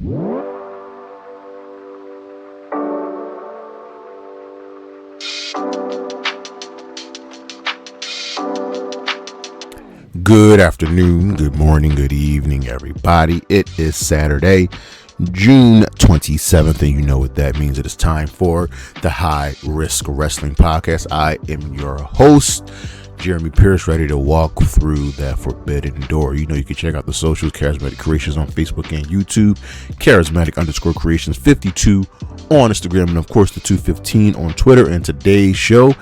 Good afternoon, good morning, good evening, everybody. It is Saturday, June 27th, and you know what that means. It is time for the High Risk Wrestling Podcast. I am your host, Jeremy Pierce, ready to walk through that forbidden door. You know, you can check out the socials, Charismatic Creations on Facebook and YouTube, Charismatic_Creations 52 on Instagram, and of course the 215 on Twitter. And today's show,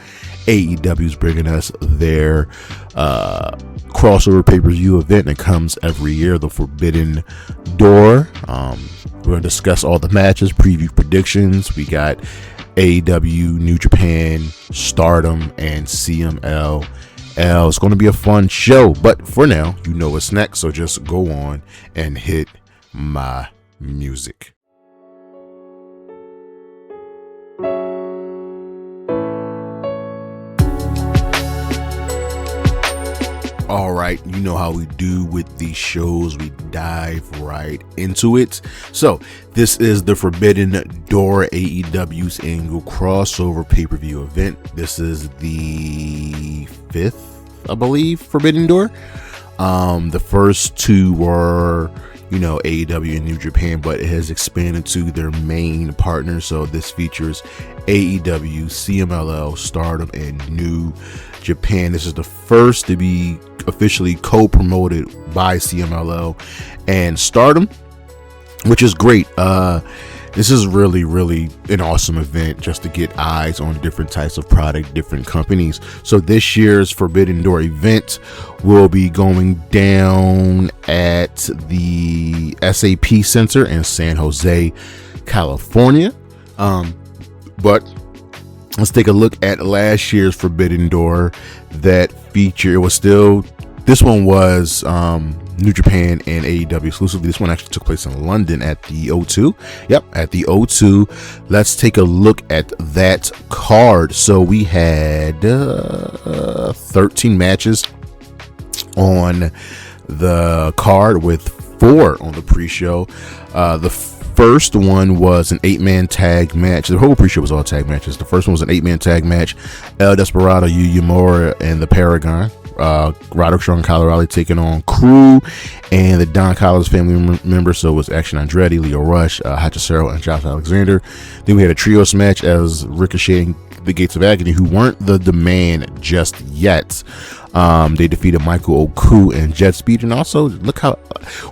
AEW is bringing us their crossover pay-per-view event that comes every year, the Forbidden Door. We're going to discuss all the matches, preview predictions. We got AEW, New Japan, Stardom, and CMLL. It's going to be a fun show, but for now, you know what's next, so just go on and hit my music. All right, you know how we do with these shows. We dive right into it. So this is the Forbidden Door, AEW's annual crossover pay-per-view event. This is the 5th, I believe, Forbidden Door. The first two were, you know, AEW and New Japan, but it has expanded to their main partners. So this features AEW, CMLL, Stardom, and New Japan. This is the first to be officially co-promoted by CMLL and Stardom, which is great. This is really an awesome event just to get eyes on different types of product, different companies. So this year's Forbidden Door event will be going down at the SAP Center in San Jose, California. But let's take a look at last year's Forbidden Door that feature. It was still, this one was New Japan and AEW exclusively. This one actually took place in London at the O2. Yep, at the O2. Let's take a look at that card. So we had 13 matches on the card with 4 on the pre-show. The first one was an 8-man tag match. The whole pre-show was all tag matches. The first one was an 8-man tag match. El Desperado, Yu Uemura, and the Paragon. Roderick, Strong, Colorado taking on Crew and the Don Callis family members. So it was Action Andrade, Leo Rush, Hachicero, and Josh Alexander. Then we had a trios match as Ricochet and the Gates of Agony, who weren't the demand just yet. They defeated Michael Oku and Jet Speed. And also, look how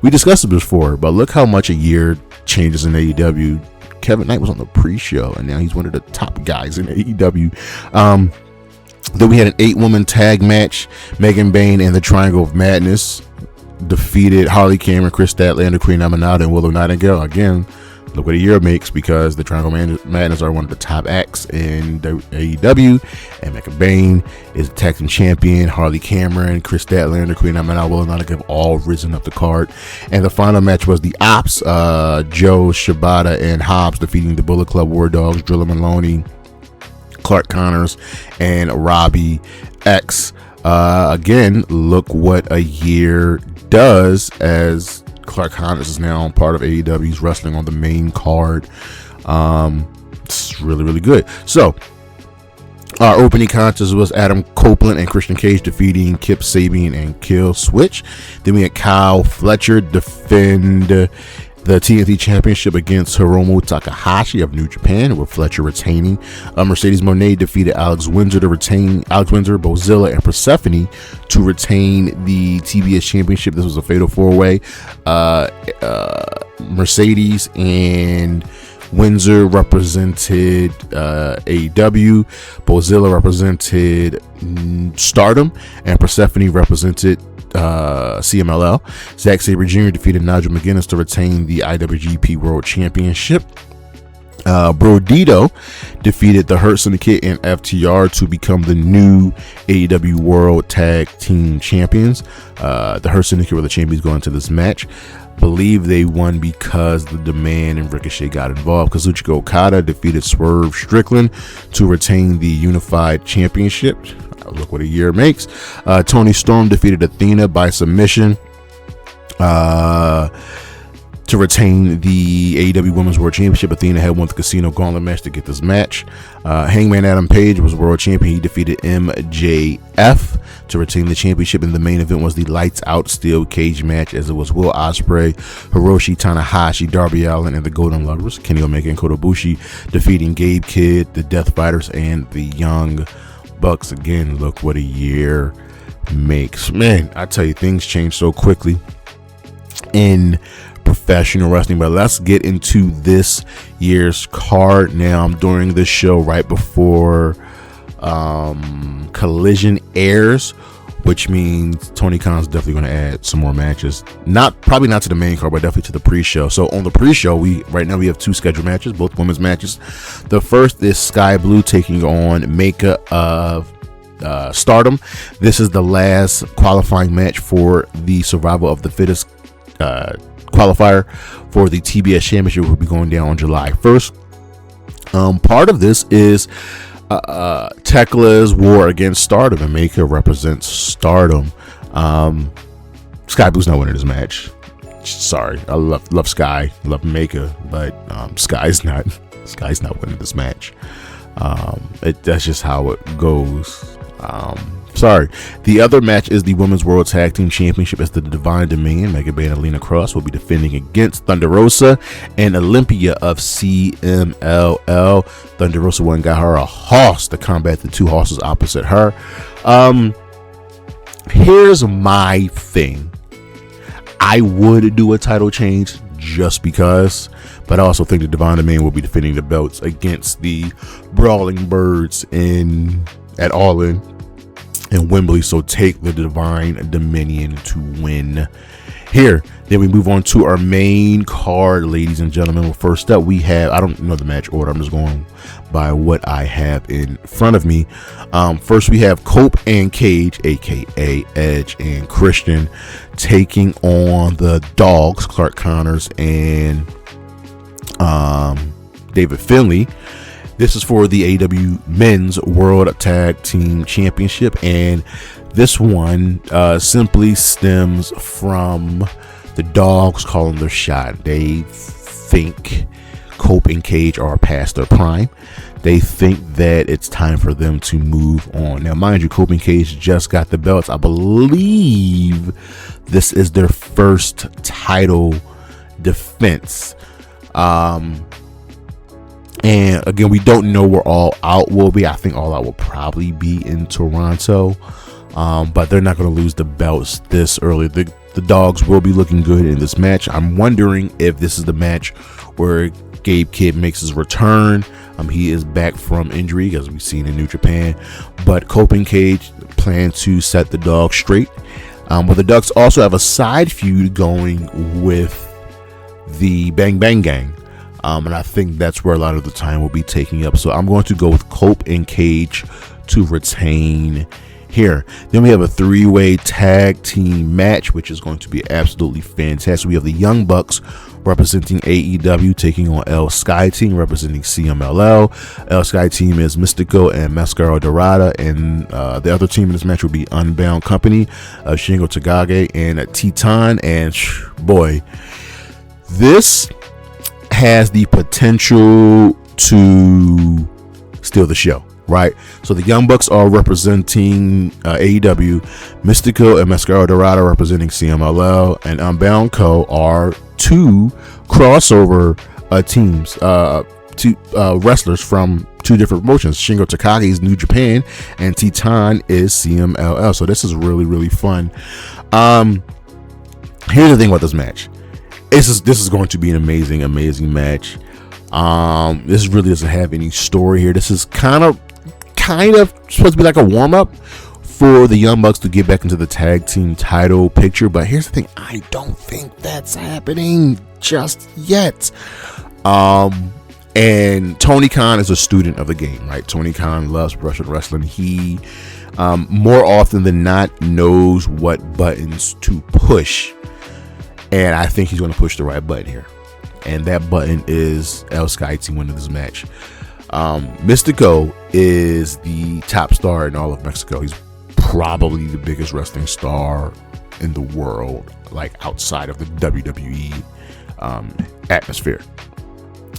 we discussed it before, but look how much a year changes in AEW. Kevin Knight was on the pre-show, and now he's one of the top guys in AEW. Then we had an 8-woman tag match. Megan Bayne and the Triangle of Madness defeated Harley Cameron, Chris Statlander, Queen Aminata, and Willow Nightingale. Again, look what a year makes, because the Triangle of Madness are one of the top acts in AEW, and Megan Bayne is the tag team champion. Harley Cameron, Chris Statlander, Queen Aminata, Willow Nightingale have all risen up the card. And the final match was the Ops, Joe Shibata and Hobbs defeating the Bullet Club War Dogs, Drilla Maloney, Clark Connors, and Robbie X. Again, look what a year does, as Clark Connors is now part of AEW. He's wrestling on the main card. It's really good. So our opening contest was Adam Copeland and Christian Cage defeating Kip Sabian and Kill Switch. Then we had Kyle Fletcher defend the TNT Championship against Hiromu Takahashi of New Japan, with Fletcher retaining. Mercedes Moné defeated Alex Windsor, Bozilla, and Persephone to retain the TBS Championship. This was a fatal 4-way. Mercedes and Windsor represented AEW, Bozilla represented Stardom, and Persephone represented CMLL. Zack Sabre Jr. defeated Nigel McGuinness to retain the IWGP World Championship. Brodito defeated the Hurt Syndicate and FTR to become the new AEW World Tag Team Champions. The Hurt Syndicate were the champions going into this match. Believe they won because the Demand and Ricochet got involved. Kazuchika Okada defeated Swerve Strickland to retain the Unified Championship. Look what a year makes. Tony Storm defeated Athena by submission. To retain the AEW Women's World Championship, Athena had won the Casino Gauntlet match to get this match. Hangman Adam Page was world champion. He defeated MJF to retain the championship. And the main event was the Lights Out Steel Cage match, as it was Will Ospreay, Hiroshi Tanahashi, Darby Allin, and the Golden Lovers, Kenny Omega and Kota Ibushi, defeating Gabe Kidd, the Death Fighters, and the Young Bucks. Again, look what a year makes. Man, I tell you, things change so quickly in professional wrestling. But let's get into this year's card now. I'm doing this show right before Collision airs, which means Tony Khan's definitely going to add some more matches. Probably not to the main card, but definitely to the pre-show. So on the pre-show, right now we have 2 scheduled matches, both women's matches. The first is Skye Blue taking on Maika of Stardom. This is the last qualifying match for the Survival of the Fittest qualifier for the TBS Championship, will be going down on July 1st. Part of this is Tekla's war against Stardom, and Maika represents Stardom. Skye Blue's not winning this match. Sorry, I love Skye, love Maika, but Skye's not winning this match. That's just how it goes. Sorry. The other match is the Women's World Tag Team Championship. It's the Divine Dominion. Megan Bayne and Lena Kross will be defending against Thunder Rosa and Olympia of CMLL. Thunder Rosa went and got her a horse to combat the 2 horses opposite her. Here's my thing. I would do a title change just because, but I also think the Divine Dominion will be defending the belts against the Brawling Birds at Allin in Wembley. So take the Divine Dominion to win here. Then we move on to our main card, ladies and gentlemen. Well, first up, we have, I don't know the match order, I'm just going by what I have in front of me. First, we have Cope and Cage, aka Edge and Christian, taking on the Dogs, Clark Connors and David Finlay. This is for the AEW Men's World Tag Team Championship, and this one simply stems from the Dogs calling their shot. They think Cope and Cage are past their prime. They think that it's time for them to move on. Now, mind you, Cope and Cage just got the belts. I believe this is their first title defense. And again, we don't know where All Out will be. I think All Out will probably be in Toronto, but they're not going to lose the belts this early. The Dogs will be looking good in this match. I'm wondering if this is the match where Gabe Kidd makes his return. He is back from injury, as we've seen in New Japan. But Cope and Cage plan to set the Dogs straight. But the Dogs also have a side feud going with the Bang Bang Gang. And I think that's where a lot of the time will be taking up. So I'm going to go with Cope and Cage to retain here. Then we have a 3-way tag team match, which is going to be absolutely fantastic. We have the Young Bucks representing AEW taking on El Skye team representing CMLL. El Skye team is Mystico and Mascara Dorada, and the other team in this match will be Unbound Company, Shingo Takagi and Titan. And boy, this has the potential to steal the show, right? So the Young Bucks are representing AEW, Mystico and Mascara Dorada representing CMLL, and Unbound Co. are 2 crossover teams, 2 wrestlers from 2 different promotions. Shingo Takagi is New Japan, and Titan is CMLL. So this is really, really fun. Here's the thing about this match. This is going to be an amazing match. This really doesn't have any story here. This is kind of supposed to be like a warm-up for the Young Bucks to get back into the tag team title picture. But here's the thing, I don't think that's happening just yet. And Tony Khan is a student of the game, right? Tony Khan loves professional wrestling. He more often than not knows what buttons to push. And I think he's going to push the right button here. And that button is El Skye team winning this match. Mystico is the top star in all of Mexico. He's probably the biggest wrestling star in the world, like outside of the WWE. atmosphere.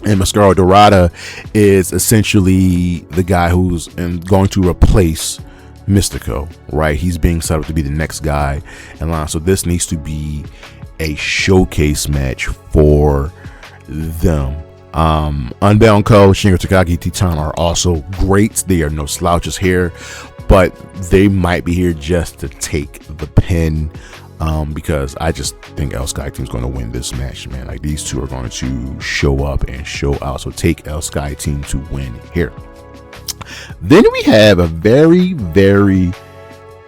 And Mascara Dorada is essentially the guy who's going to replace Mystico, right? He's being set up to be the next guy in line. So this needs to be a showcase match for them. Unbound Co, Shingo Takagi, Titan are also great. They are no slouches here, but they might be here just to take the pin. Because I just think El Skye Team's going to win this match, man. Like, these two are going to show up and show out. So take El Skye Team to win here. Then we have a very, very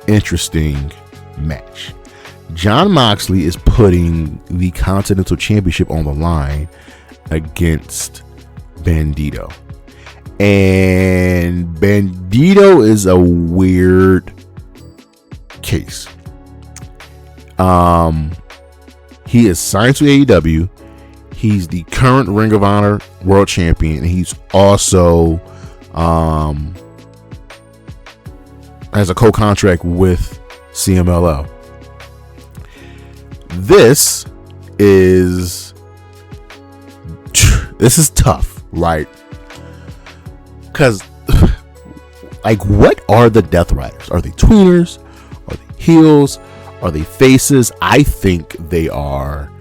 interesting match. Jon Moxley is putting the Continental Championship on the line against Bandito. And Bandito is a weird case. He is signed to AEW. He's the current Ring of Honor World Champion, and he's also has a co-contract with CMLL. This is tough, right? Because like, what are the Death Riders? Are they tweeners? Are they heels? Are they faces? I think they are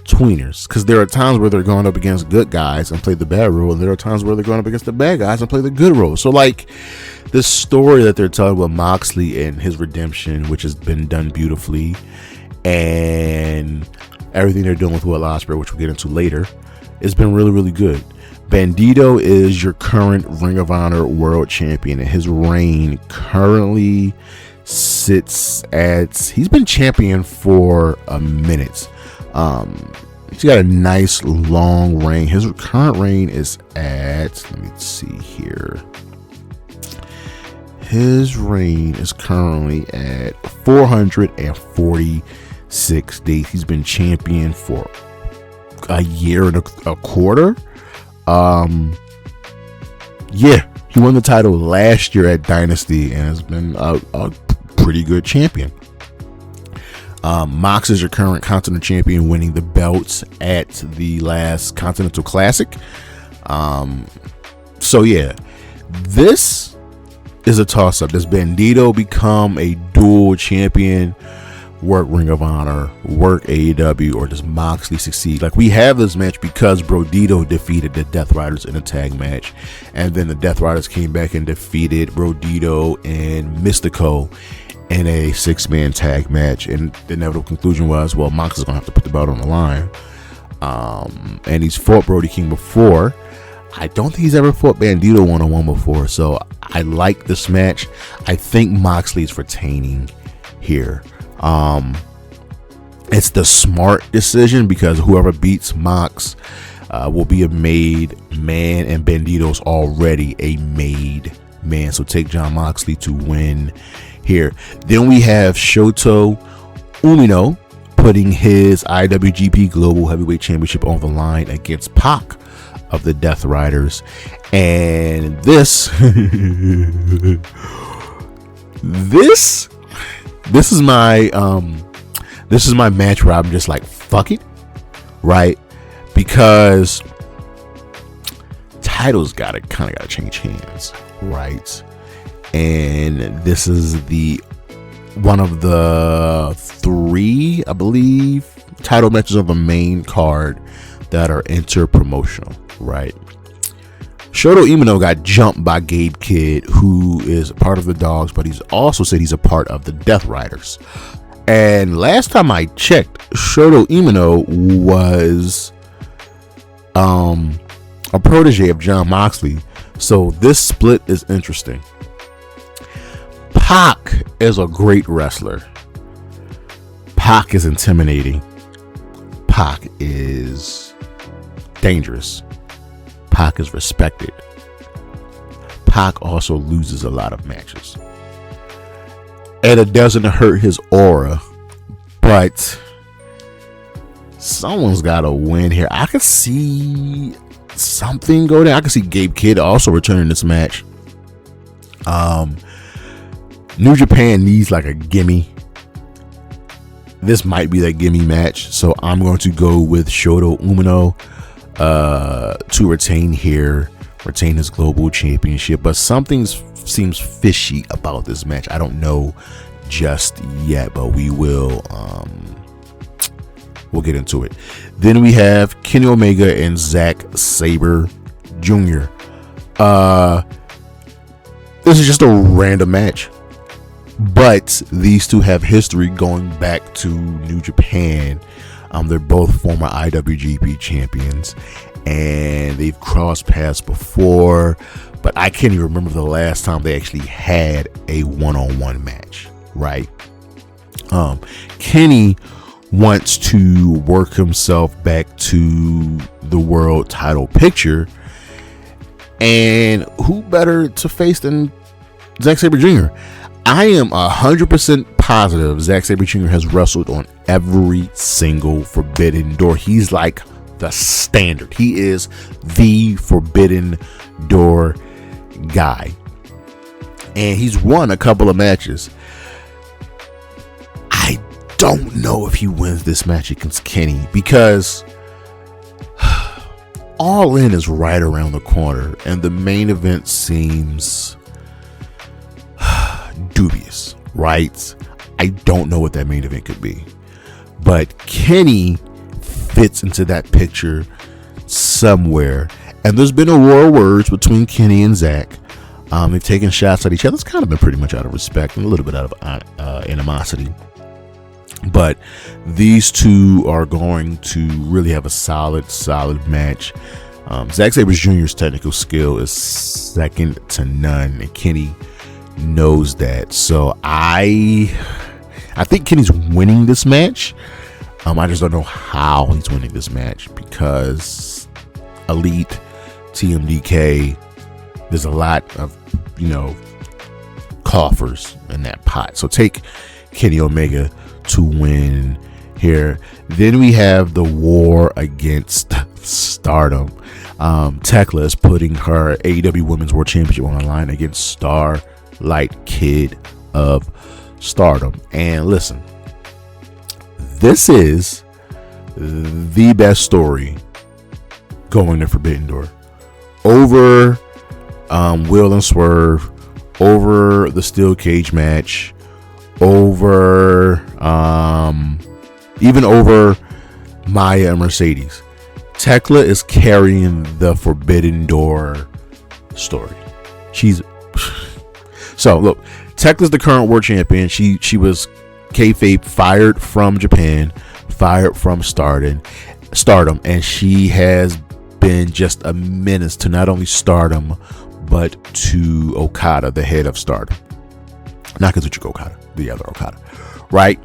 tweeners, because there are times where they're going up against good guys and play the bad role, and there are times where they're going up against the bad guys and play the good role. So like, the story that they're telling with Moxley and his redemption, which has been done beautifully, and everything they're doing with Will Ospreay, which we'll get into later, has been really, really good. Bandito is your current Ring of Honor World Champion, and his reign currently sits at, he's been champion for a minute. He's got a nice long reign. His current reign is at, let me see here, his reign is currently at 446 days. He's been champion for a year and a quarter. Yeah, he won the title last year at Dynasty and has been a pretty good champion. Mox is your current Continental Champion, winning the belts at the last Continental Classic. So yeah, this is a toss-up. Does Bandito become a dual champion, work Ring of Honor, work AEW, or does Moxley succeed? Like, we have this match because Brodito defeated the Death Riders in a tag match, and then the Death Riders came back and defeated Brodito and Mystico in a 6-man tag match, and the inevitable conclusion was, well, Mox is gonna have to put the belt on the line. And he's fought Brody King before. I don't think he's ever fought Bandito one-on-one before, so I like this match. I think Moxley's retaining here. It's the smart decision, because whoever beats Mox will be a made man, and Bandito's already a made man. So take Jon Moxley to win here. Then we have Shota Umino putting his IWGP Global Heavyweight Championship on the line against Pac of the Death Riders. And this is my match where I'm just like, fuck it, right? Because titles gotta change hands, right? And this is one of the 3, I believe, title matches of the main card that are inter-promotional, right? Shota Umino got jumped by Gabe Kidd, who is a part of the Dogs, but he's also said he's a part of the Death Riders. And last time I checked, Shota Umino was a protege of Jon Moxley. So this split is interesting. Pac is a great wrestler. Pac is intimidating. Pac is dangerous. Pac is respected. Pac also loses a lot of matches. And it doesn't hurt his aura, but someone's got to win here. I could see something go down. I could see Gabe Kidd also returning this match. New Japan needs like a gimme. this might be that gimme match. So I'm going to go with Shota Umino to retain his global championship. But something seems fishy about this match. I don't know just yet, but we'll get into it. Then we have Kenny Omega and Zack Sabre Jr. This is just a random match, but these two have history going back to New Japan. They're both former IWGP champions, and they've crossed paths before, but I can't even remember the last time they actually had a one-on-one match, right? Kenny wants to work himself back to the world title picture, and who better to face than Zack Sabre Jr.? I am 100% positive Zack Sabre Jr. has wrestled on every single Forbidden Door. He's like the standard. He is the Forbidden Door guy, and he's won a couple of matches. I don't know if he wins this match against Kenny, because Allin is right around the corner, and the main event seems dubious, right? I don't know what that main event could be, but Kenny fits into that picture somewhere. And there's been a war of words between Kenny and Zack. They've taken shots at each other. It's kind of been pretty much out of respect and a little bit out of animosity. But these two are going to really have a solid match. Zack Sabre Jr.'s technical skill is second to none, and Kenny knows that. So I think Kenny's winning this match. I just don't know how he's winning this match, because Elite, TMDK, there's a lot of, coffers in that pot. So take Kenny Omega to win here. Then we have the war against Stardom. Tekla is putting her AEW Women's World Championship on the line against Starlight Kid of Stardom. And listen, this is the best story going to Forbidden Door. Over Will and Swerve, over the steel cage match, over even over Maya and Mercedes. Tekla is carrying the Forbidden Door story. So look, Tekla's the current world champion. She was kayfabe fired from Japan, fired from Stardom, and she has been just a menace to not only Stardom but to Okada, the head of Stardom. Not Kazuchika Okada, the other Okada, right?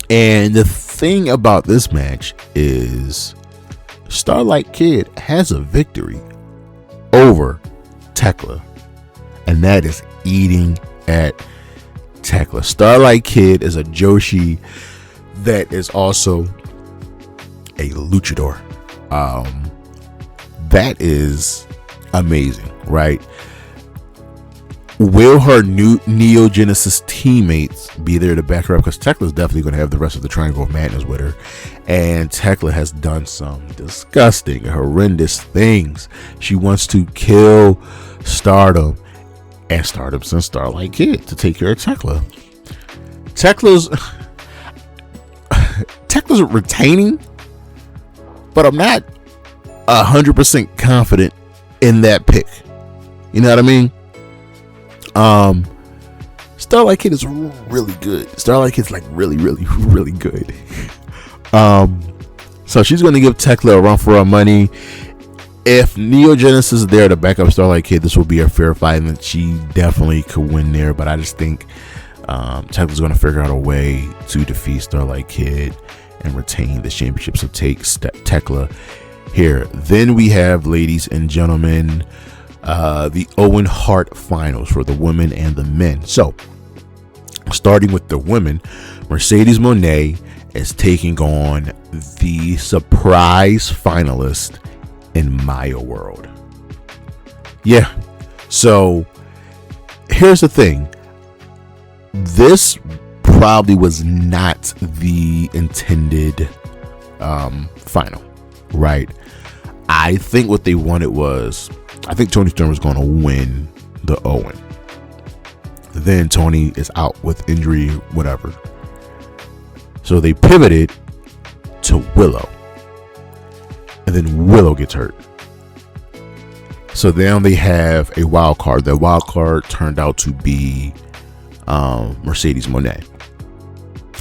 And the thing about this match is Starlight Kid has a victory over Tekla, and that is eating at Tekla. Starlight Kid is a Joshi that is also a luchador. That is amazing, right? Will her new Neo Genesis teammates be there to back her up? Because Tekla is definitely going to have the rest of the Triangle of Madness with her. And Tekla has done some disgusting, horrendous things. She wants to kill Stardom, and Stardom sends Starlight Kid to take care of Tekla. Tekla's retaining, but I'm not 100% confident in that pick. You know what I mean? Starlight Kid is really good. Starlight Kid's like really good. So she's going to give Tekla a run for her money. If Neo Genesis is there to back up Starlight Kid, this will be a fair fight, and she definitely could win there. But I just think Tekla's going to figure out a way to defeat Starlight Kid and retain the championship. So take Tekla here. Then we have, ladies and gentlemen, the Owen Hart finals for the women and the men. So starting with the women, Mercedes Moné is taking on the surprise finalist in Maya World. Yeah, so here's the thing. This probably was not the intended final, right? I think what they wanted was, I think Tony Storm was going to win the Owen. Then Tony is out with injury, whatever. So they pivoted to Willow. And then Willow gets hurt. So now they have a wild card. That wild card turned out to be Mercedes Moné.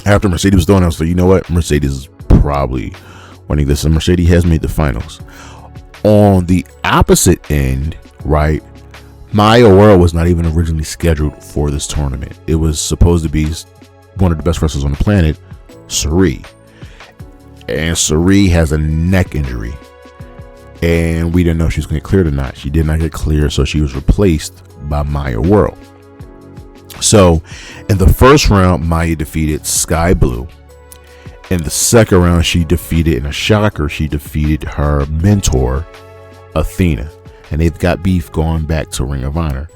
After Mercedes was done, I was like, you know what? Mercedes is probably winning this. And Mercedes has made the finals. On the opposite end, right, Maya World was not even originally scheduled for this tournament. It was supposed to be one of the best wrestlers on the planet, Sari. And Sari has a neck injury. And we didn't know if she was going to get cleared or not. She did not get cleared, so she was replaced by Maya World. So, in the first round, Maya defeated Sky Blue. In the second round, she defeated, in a shocker, she defeated her mentor, Athena. And they've got beef going back to Ring of Honor.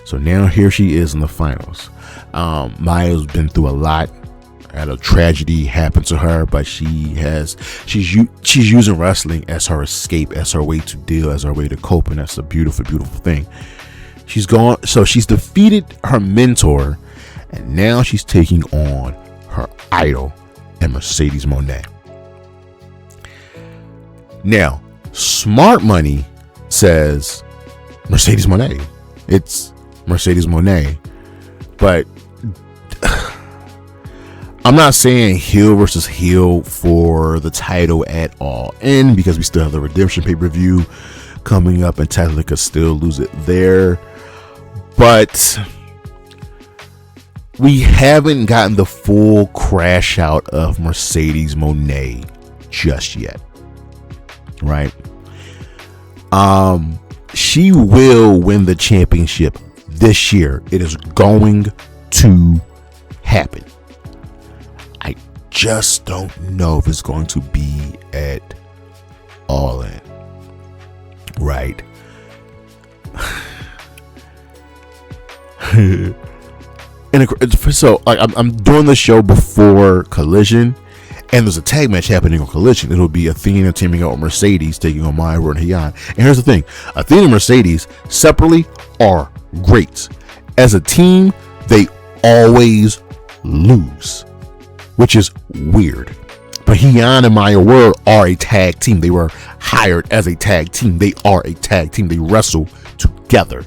So now here she is in the finals. Maya's been through a lot. Had a tragedy happen to her, but she's using wrestling as her escape, as her way to deal, as her way to cope, and that's a beautiful, beautiful thing. She's defeated her mentor, and now she's taking on her idol, and Mercedes Moné. Now, Smart Money says Mercedes Moné. It's Mercedes Moné, but I'm not saying heel versus heel for the title at all, and because we still have the Redemption pay-per-view coming up, and technically could still lose it there, but we haven't gotten the full crash out of Mercedes Moné just yet, right? She will win the championship this year. It is going to happen. I just don't know if it's going to be at Allin, right? So I'm doing the show before Collision, and there's a tag match happening on Collision. It'll be Athena teaming up with Mercedes, taking on Maya and Heian. And here's the thing: Athena and Mercedes separately are great. As a team, they always lose, which is weird. But Heian and Maya World are a tag team. They were hired as a tag team. They are a tag team. They wrestle together.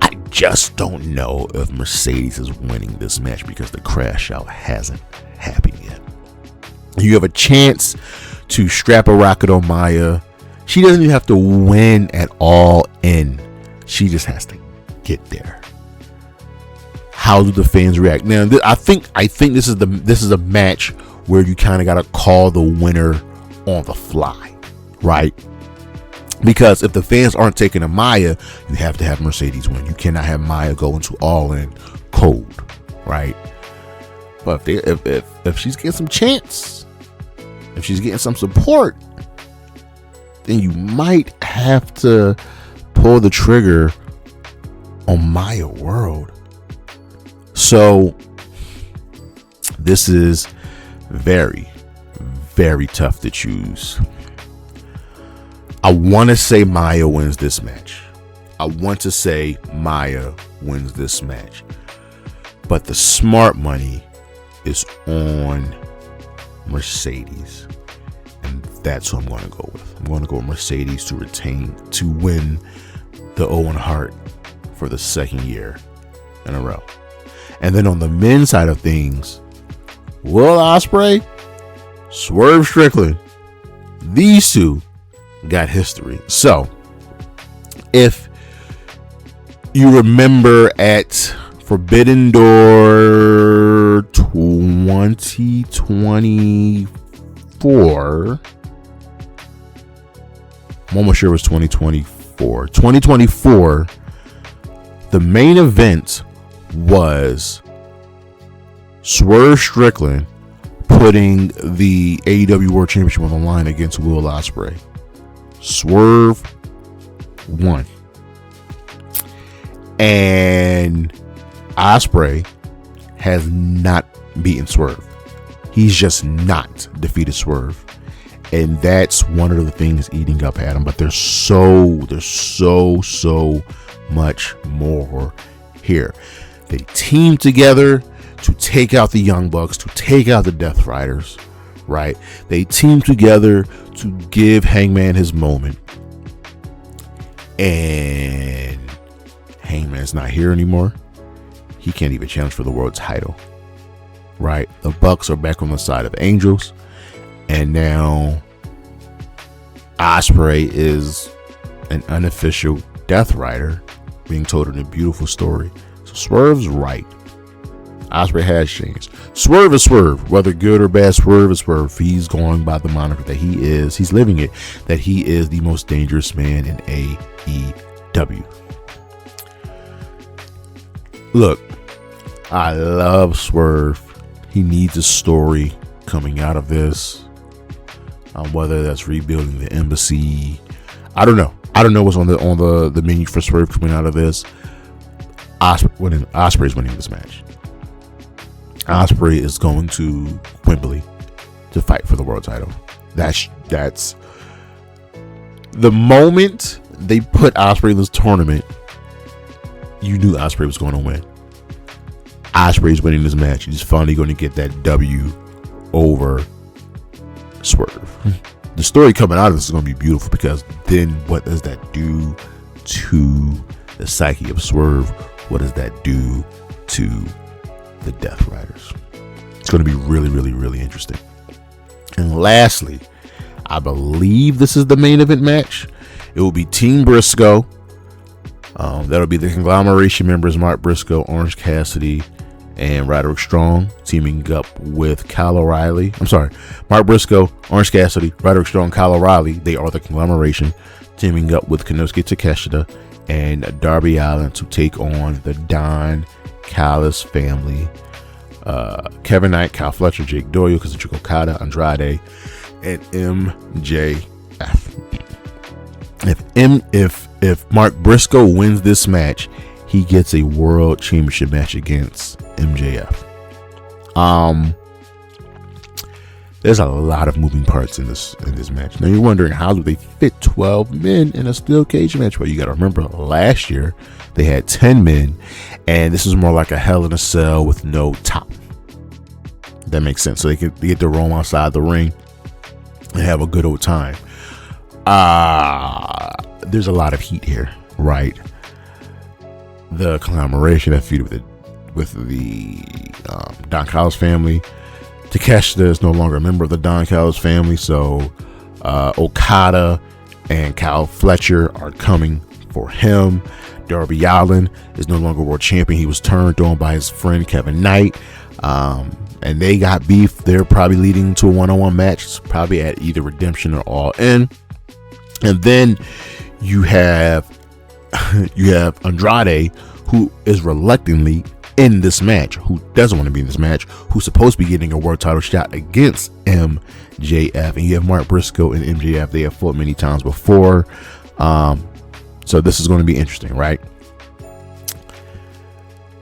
I just don't know if Mercedes is winning this match because the crash out hasn't happened yet. You have a chance to strap a rocket on Maya. She doesn't even have to win at all in. She just has to get there. How do the fans react? Now, I think this is a match where you kind of got to call the winner on the fly, right? Because if the fans aren't taking a Maya, you have to have Mercedes win. You cannot have Maya go into Allin cold, right? But if she's getting some chance, if she's getting some support, then you might have to pull the trigger on Maya World. So this is very, very tough to choose. I want to say Maya wins this match. But the smart money is on Mercedes. And that's who I'm going to go with. I'm going to go with Mercedes to win the Owen Hart for the second year in a row. And then on the men's side of things, Will Ospreay, Swerve Strickland, these two got history. So if you remember at Forbidden Door 2024, I'm almost sure it was 2024. 2024, the main event was Swerve Strickland putting the AEW World Championship on the line against Will Ospreay. Swerve won. And Ospreay has not beaten Swerve. He's just not defeated Swerve. And that's one of the things eating up at him. But there's so much more here. They team together to take out the Young Bucks, to take out the Death Riders, right? They team together to give Hangman his moment. And Hangman's not here anymore. He can't even challenge for the world title, right? The Bucks are back on the side of Angels. And now Ospreay is an unofficial Death Rider being told in a beautiful story. So Swerve's right. Ospreay has changed. Swerve is Swerve. Whether good or bad, Swerve is Swerve. He's going by the moniker that he is. He's living it. That he is the most dangerous man in AEW. Look, I love Swerve. He needs a story coming out of this. Whether that's rebuilding the embassy, I don't know. I don't know what's on the menu for Swerve coming out of this. Ospreay's winning this match. Ospreay is going to Wembley to fight for the world title. That's the moment they put Ospreay in this tournament. You knew Ospreay was going to win. Ospreay's winning this match. He's finally going to get that W over Swerve. The story coming out of this is going to be beautiful, because then what does that do to the psyche of Swerve? What does that do to the Death Riders? It's going to be really interesting. And lastly, I believe this is the main event match. It will be Team Briscoe. That'll be the conglomeration members: Mark Briscoe, Orange Cassidy, and Roderick Strong, teaming up with Kyle O'Reilly. I'm sorry, Mark Briscoe, Orange Cassidy, Roderick Strong, Kyle O'Reilly. They are the conglomeration, teaming up with Konosuke Takeshita and Darby Allin to take on the Don Callis family. Kevin Knight, Kyle Fletcher, Jake Doyle, Kazuchika, Okada, Andrade, and MJF. If Mark Briscoe wins this match, he gets a world championship match against MJF. There's a lot of moving parts in this match. Now you're wondering, how do they fit 12 men in a steel cage match? Well, you got to remember, last year they had 10 men, and this is more like a Hell in a Cell with no top. That makes sense. So they get to roam outside the ring and have a good old time. There's a lot of heat here, right? The conglomeration that feud with the Don Callis family. Takeshita is no longer a member of the Don Callis family, so Okada and Kyle Fletcher are coming for him. Darby Allin is no longer world champion. He was turned on by his friend Kevin Knight, and they got beef. They're probably leading to a one-on-one match. It's probably at either Redemption or All In. And then you have Andrade, who is reluctantly in this match, who doesn't want to be in this match, who's supposed to be getting a world title shot against MJF. And you have Mark Briscoe and MJF. They have fought many times before. So this is going to be interesting, right?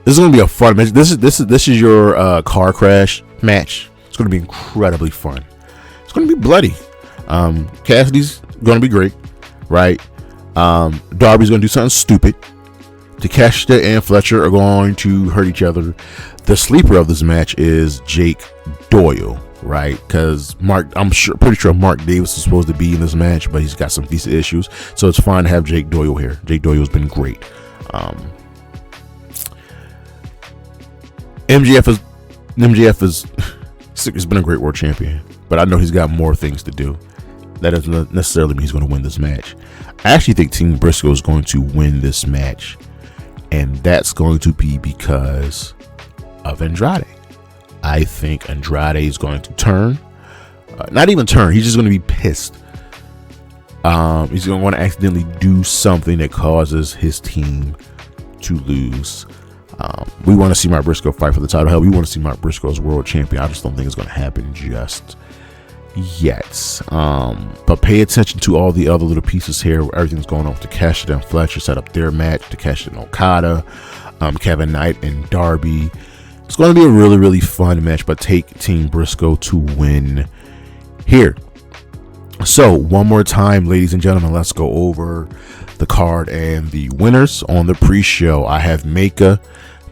This is going to be a fun match. This is your car crash match. It's going to be incredibly fun. It's going to be bloody. Cassidy's going to be great, right? Darby's going to do something stupid. Takeshita and Fletcher are going to hurt each other. The sleeper of this match is Jake Doyle, right? Because pretty sure Mark Davis is supposed to be in this match, but he's got some visa issues, so it's fine to have Jake Doyle here. Jake Doyle has been great. MJF has been a great world champion, but I know he's got more things to do. That doesn't necessarily mean he's going to win this match. I actually think Team Briscoe is going to win this match, and that's going to be because of Andrade. I think Andrade is going to turn. Not even turn. He's just going to be pissed. He's going to want to accidentally do something that causes his team to lose. We want to see Mark Briscoe fight for the title. Hell, we want to see Mark Briscoe as world champion. I just don't think it's going to happen just yet. But pay attention to all the other little pieces here. Everything's going on with Takeshita and Fletcher set up their match. Takeshita and Okada, Kevin Knight and Darby, It's going to be a really, really fun match, but take Team Briscoe to win here. So one more time, ladies and gentlemen, let's go over the card and the winners. On the pre-show, I have Maika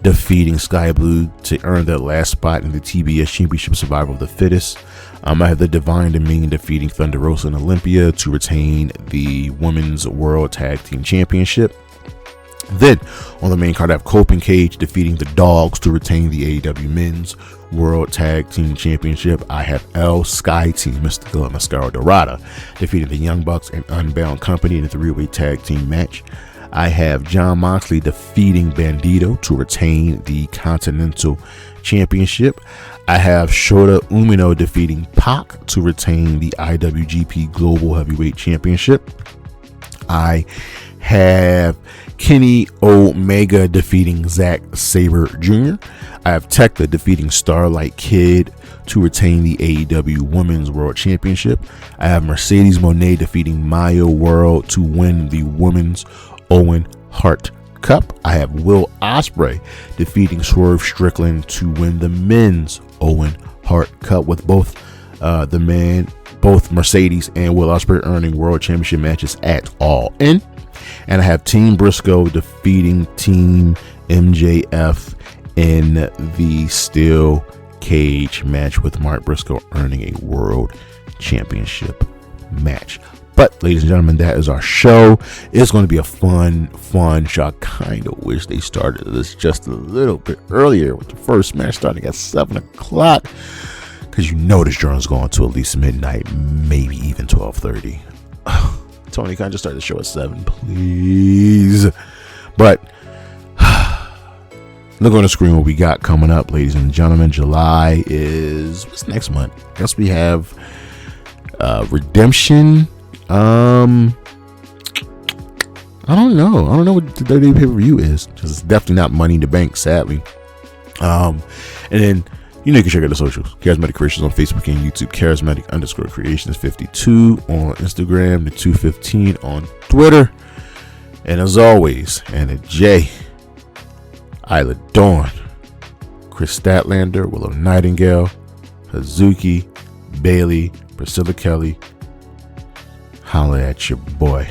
defeating Skye Blue to earn their last spot in the TBS Championship Survival of the Fittest. I have the Divine Dominion defeating Thunder Rosa and Olympia to retain the Women's World Tag Team Championship. Then on the main card, I have Coping Cage defeating the Dogs to retain the AEW Men's World Tag Team Championship. I have Skye Team, Mystical and Mascara Dorada defeating the Young Bucks and Unbound Company in a 3-way tag team match. I have Jon Moxley defeating Bandito to retain the Continental Championship. I have Shota Umino defeating Pac to retain the IWGP Global Heavyweight Championship. I have Kenny Omega defeating Zack Sabre Jr. I have Tekla defeating Starlight Kid to retain the AEW Women's World Championship. I have Mercedes Moné defeating Maya World to win the Women's Owen Hart Cup. I have Will Ospreay defeating Swerve Strickland to win the Men's Owen Hart Cup, with both Mercedes and Will Ospreay earning World Championship matches at All In. And I have Team Briscoe defeating Team MJF in the Steel Cage match, with Mark Briscoe earning a World Championship match. But ladies and gentlemen, that is our show. It's going to be a fun show. I kind of wish they started this just a little bit earlier, with the first match starting at 7 o'clock, because you know this journal's going to at least midnight, maybe even 12:30. Tony, can I just start the show at 7, please? But look on the screen what we got coming up, ladies and gentlemen. July is, what's next month? I guess we have Redemption. I don't know what the WWE pay-per-view is, because it's definitely not Money in the Bank, sadly. And then you can check out the socials. Charismatic Creations on Facebook and YouTube. Charismatic_Creations52 on Instagram. The 215 on Twitter. And as always, Anna J, Isla Dawn, Chris Statlander, Willow Nightingale, Hazuki, Bailey, Priscilla Kelly. Holla at your boy.